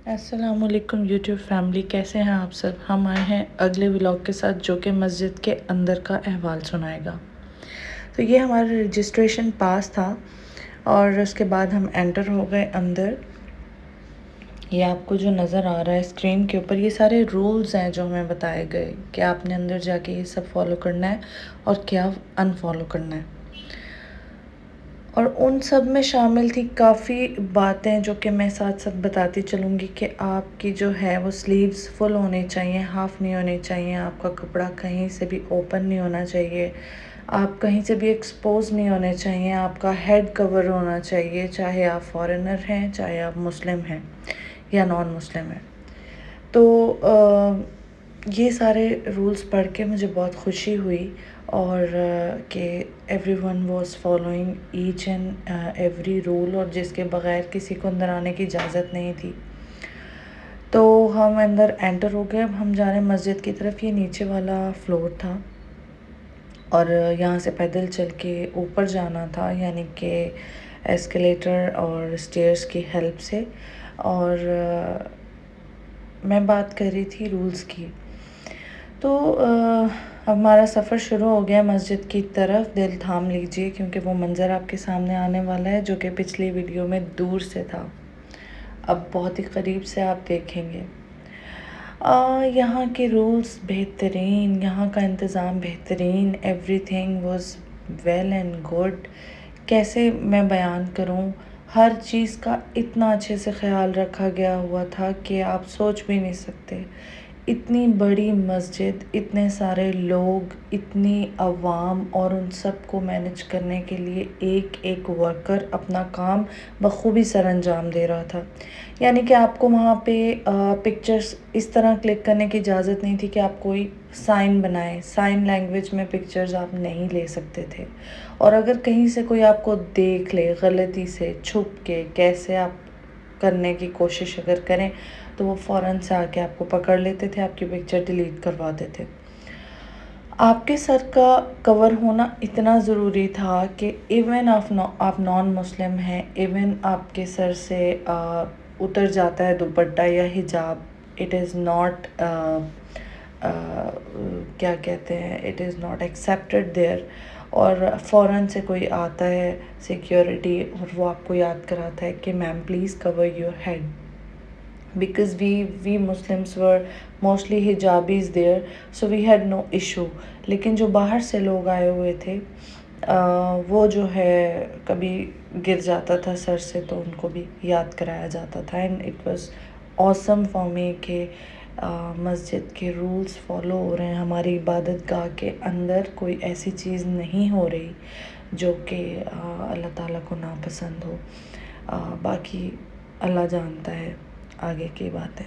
السلام علیکم YouTube family, کیسے ہیں آپ سب؟ ہم آئے ہیں اگلے ولاگ کے ساتھ جو کہ مسجد کے اندر کا احوال سنائے گا۔ تو یہ ہمارا رجسٹریشن پاس تھا اور اس کے بعد ہم انٹر ہو گئے اندر۔ یہ آپ کو جو نظر آ رہا ہے اسکرین کے اوپر، یہ سارے رولز ہیں جو ہمیں بتائے گئے کہ آپ نے اندر جا کے یہ سب فالو کرنا ہے اور کیا انفالو کرنا ہے۔ اور ان سب میں شامل تھی کافی باتیں جو کہ میں ساتھ ساتھ بتاتی چلوں گی کہ آپ کی جو ہے وہ سلیوز فل ہونی چاہیے، ہاف نہیں ہونی چاہیے، آپ کا کپڑا کہیں سے بھی اوپن نہیں ہونا چاہیے، آپ کہیں سے بھی ایکسپوز نہیں ہونے چاہیے، آپ کا ہیڈ کور ہونا چاہیے، چاہے آپ فارنر ہیں، چاہے آپ مسلم ہیں یا نان مسلم ہیں۔ تو یہ سارے رولز پڑھ کے مجھے بہت خوشی ہوئی اور کہ everyone was following each and every rule, اور جس کے بغیر کسی کو اندر آنے کی اجازت نہیں تھی۔ تو ہم اندر انٹر ہو گئے۔ اب ہم جا رہے ہیں مسجد کی طرف۔ یہ نیچے والا فلور تھا اور یہاں سے پیدل چل کے اوپر جانا تھا، یعنی کہ ایسکیلیٹر اور اسٹیئرز کی ہیلپ سے۔ اور میں بات کر رہی تھی رولز کی۔ تو ہمارا سفر شروع ہو گیا مسجد کی طرف۔ دل تھام لیجئے کیونکہ وہ منظر آپ کے سامنے آنے والا ہے جو کہ پچھلی ویڈیو میں دور سے تھا، اب بہت ہی قریب سے آپ دیکھیں گے۔ یہاں کے رولز بہترین، یہاں کا انتظام بہترین، everything was well and good. کیسے میں بیان کروں، ہر چیز کا اتنا اچھے سے خیال رکھا گیا ہوا تھا کہ آپ سوچ بھی نہیں سکتے۔ اتنی بڑی مسجد، اتنے سارے لوگ، اتنی عوام، اور ان سب کو مینج کرنے کے لیے ایک ایک ورکر اپنا کام بخوبی سر انجام دے رہا تھا۔ یعنی کہ آپ کو وہاں پہ پکچرز اس طرح کلک کرنے کی اجازت نہیں تھی کہ آپ کوئی سائن بنائیں، سائن لینگویج میں پکچرز آپ نہیں لے سکتے تھے، اور اگر کہیں سے کوئی آپ کو دیکھ لے غلطی سے چھپ کے، کیسے آپ کرنے کی کوشش اگر کریں تو وہ فوراً سے آ کے آپ کو پکڑ لیتے تھے، آپ کی پکچر ڈیلیٹ کرواتے تھے۔ آپ کے سر کا کور ہونا اتنا ضروری تھا کہ ایون آپ نان مسلم ہیں، ایون آپ کے سر سے اتر جاتا ہے دوپٹہ یا حجاب، اٹ از ناٹ کیا کہتے ہیں، it is not accepted there, اور فوراً سے کوئی آتا ہے سیکیورٹی اور وہ آپ کو یاد کراتا ہے کہ ma'am please cover your head, because we Muslims were mostly hijabis there, so we had no issue۔ لیکن جو باہر سے لوگ آئے ہوئے تھے وہ جو ہے کبھی گر جاتا تھا سر سے تو ان کو بھی یاد کرایا جاتا تھا، and it was awesome for me کہ مسجد کے رولز فالو ہو رہے ہیں، ہماری عبادت گاہ کے اندر کوئی ایسی چیز نہیں ہو رہی جو کہ اللہ تعالیٰ کو ناپسند ہو۔ باقی اللہ جانتا ہے آگے کی باتیں۔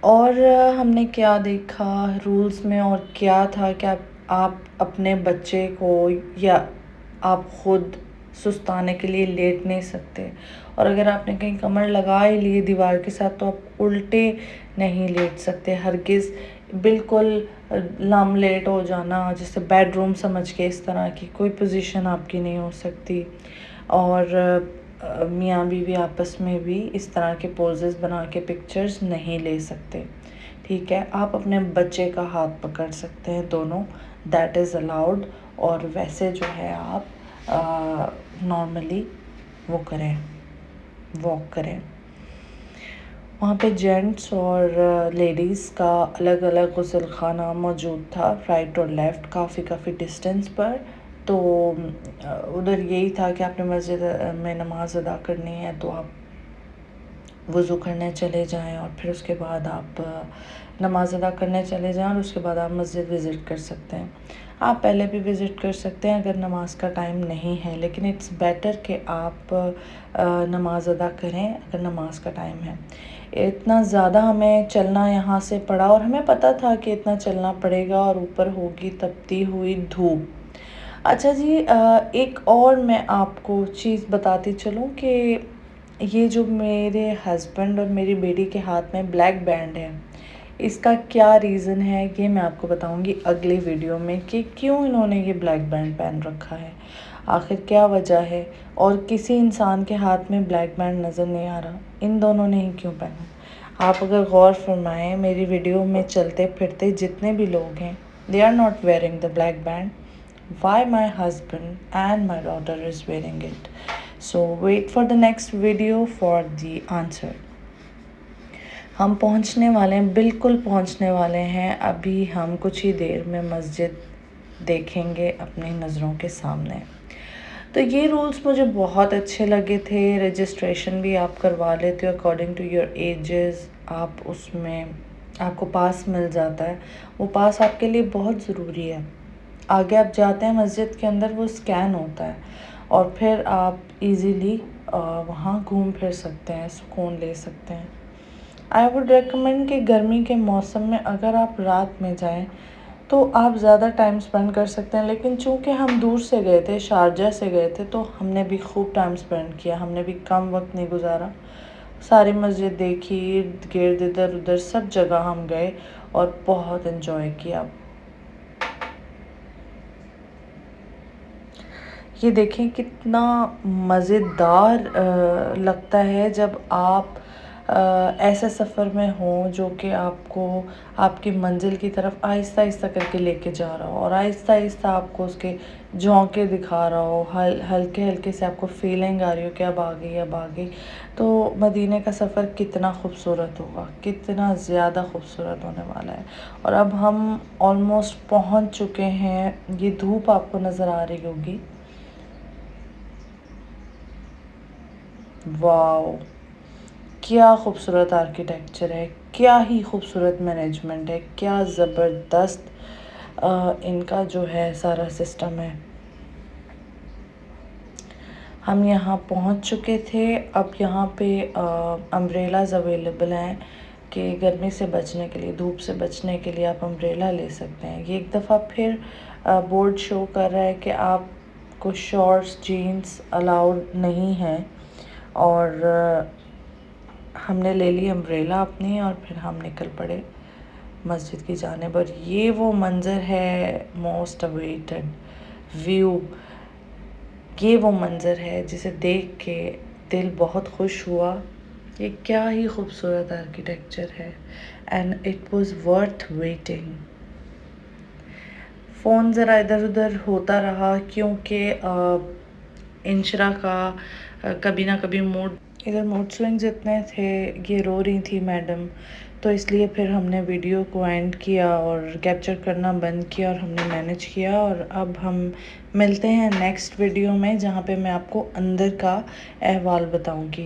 اور ہم نے کیا دیکھا رولز میں، اور کیا تھا کہ آپ اپنے بچے کو یا آپ خود سستانے کے لیے لیٹ نہیں سکتے، اور اگر آپ نے کہیں کمر لگا ہی لی دیوار کے ساتھ تو آپ الٹے نہیں لیٹ سکتے ہرگز۔ بالکل لم لیٹ ہو جانا، جیسے بیڈ روم سمجھ کے، اس طرح کی کوئی پوزیشن آپ کی نہیں ہو سکتی، اور میاں بیوی آپس میں بھی اس طرح کے پوزز بنا کے پکچرز نہیں لے سکتے، ٹھیک ہے؟ آپ اپنے بچے کا ہاتھ پکڑ سکتے ہیں دونوں، دیٹ از الاؤڈ، اور ویسے جو ہے آپ نارملی وہ کریں، واک کریں۔ وہاں پہ جینٹس اور لیڈیز کا الگ الگ غسل خانہ موجود تھا، رائٹ اور لیفٹ، کافی ڈسٹینس پر۔ تو ادھر یہی تھا کہ آپ نے مسجد میں نماز ادا کرنی ہے تو آپ وضو کرنے چلے جائیں، اور پھر اس کے بعد آپ نماز ادا کرنے چلے جائیں، اور اس کے بعد آپ مسجد وزٹ کر سکتے ہیں۔ آپ پہلے بھی وزٹ کر سکتے ہیں اگر نماز کا ٹائم نہیں ہے، لیکن اٹس بیٹر کہ آپ نماز ادا کریں اگر نماز کا ٹائم ہے۔ اتنا زیادہ ہمیں چلنا یہاں سے پڑا، اور ہمیں پتہ تھا کہ اتنا چلنا پڑے گا، اور اوپر ہوگی تپتی ہوئی دھوپ۔ اچھا جی، ایک اور میں آپ کو چیز بتاتی چلوں کہ یہ جو میرے ہسبینڈ اور میری بیٹی کے ہاتھ میں بلیک بینڈ ہے، اس کا کیا ریزن ہے یہ میں آپ کو بتاؤں گی اگلی ویڈیو میں کہ کیوں انہوں نے یہ بلیک بینڈ پہن رکھا ہے۔ آخر کیا وجہ ہے، اور کسی انسان کے ہاتھ میں بلیک بینڈ نظر نہیں آ رہا، ان دونوں نے ہی کیوں پہنا؟ آپ اگر غور فرمائیں میری ویڈیو میں چلتے پھرتے جتنے بھی لوگ ہیں they are not wearing the black band. Why my husband and my daughter is wearing it? So wait for the next video for the answer. ہم پہنچنے والے ہیں، بالکل پہنچنے والے ہیں، ابھی ہم کچھ ہی دیر میں مسجد دیکھیں گے اپنی نظروں کے سامنے۔ تو یہ رولز مجھے بہت اچھے لگے تھے۔ رجسٹریشن بھی آپ کروا لیتے ہو اکارڈنگ ٹو یور ایجز، آپ اس میں آپ کو پاس مل جاتا ہے، وہ پاس آپ کے لیے بہت ضروری ہے۔ آگے آپ جاتے ہیں مسجد کے اندر، وہ اسکین ہوتا ہے اور پھر آپ ایزیلی وہاں گھوم پھر سکتے ہیں، سکون لے سکتے ہیں۔ آئی ووڈ ریکمینڈ کہ گرمی کے موسم میں اگر آپ رات میں جائیں تو آپ زیادہ ٹائم سپینڈ کر سکتے ہیں، لیکن چونکہ ہم دور سے گئے تھے، شارجہ سے گئے تھے، تو ہم نے بھی خوب ٹائم سپینڈ کیا، ہم نے بھی کم وقت نہیں گزارا، ساری مسجد دیکھی، ارد گرد ادھر ادھر سب جگہ ہم گئے اور بہت انجوائے کیا۔ یہ دیکھیں کتنا مزیدار لگتا ہے جب آپ ایسے سفر میں ہوں جو کہ آپ کو آپ کی منزل کی طرف آہستہ آہستہ کر کے لے کے جا رہا ہو، اور آہستہ آہستہ آپ کو اس کے جھونکے دکھا رہا ہو، ہلکے ہلکے سے آپ کو فیلنگ آ رہی ہو کہ اب آ گئی۔ تو مدینہ کا سفر کتنا خوبصورت ہوگا، کتنا زیادہ خوبصورت ہونے والا ہے۔ اور اب ہم آلموسٹ پہنچ چکے ہیں، یہ دھوپ آپ کو نظر آ رہی ہوگی، واو کیا خوبصورت آرکیٹیکچر ہے، کیا ہی خوبصورت مینجمنٹ ہے، کیا زبردست ان کا جو ہے سارا سسٹم ہے۔ ہم یہاں پہنچ چکے تھے، اب یہاں پہ امبریلاز اویلیبل ہیں کہ گرمی سے بچنے کے لیے، دھوپ سے بچنے کے لیے آپ امبریلا لے سکتے ہیں۔ یہ ایک دفعہ پھر بورڈ شو کر رہا ہے کہ آپ کو شارٹس جینس الاؤڈ نہیں ہیں، اور ہم نے لے لی امبریلا اپنی اور پھر ہم نکل پڑے مسجد کی جانب۔ اور یہ وہ منظر ہے، موسٹ اویٹڈ ویو، یہ وہ منظر ہے جسے دیکھ کے دل بہت خوش ہوا۔ یہ کیا ہی خوبصورت آرکیٹیکچر ہے، and it was worth waiting. Phone ذرا ادھر ادھر ہوتا رہا کیونکہ انشرا کا کبھی نہ کبھی موڈ سوئنگز اتنے تھے، یہ رو رہی تھی میڈم، تو اس لیے پھر ہم نے ویڈیو کو اینڈ کیا اور کیپچر کرنا بند کیا اور ہم نے مینیج کیا۔ اور اب ہم ملتے ہیں نیکسٹ ویڈیو میں، جہاں پہ میں آپ کو اندر کا احوال بتاؤں گی۔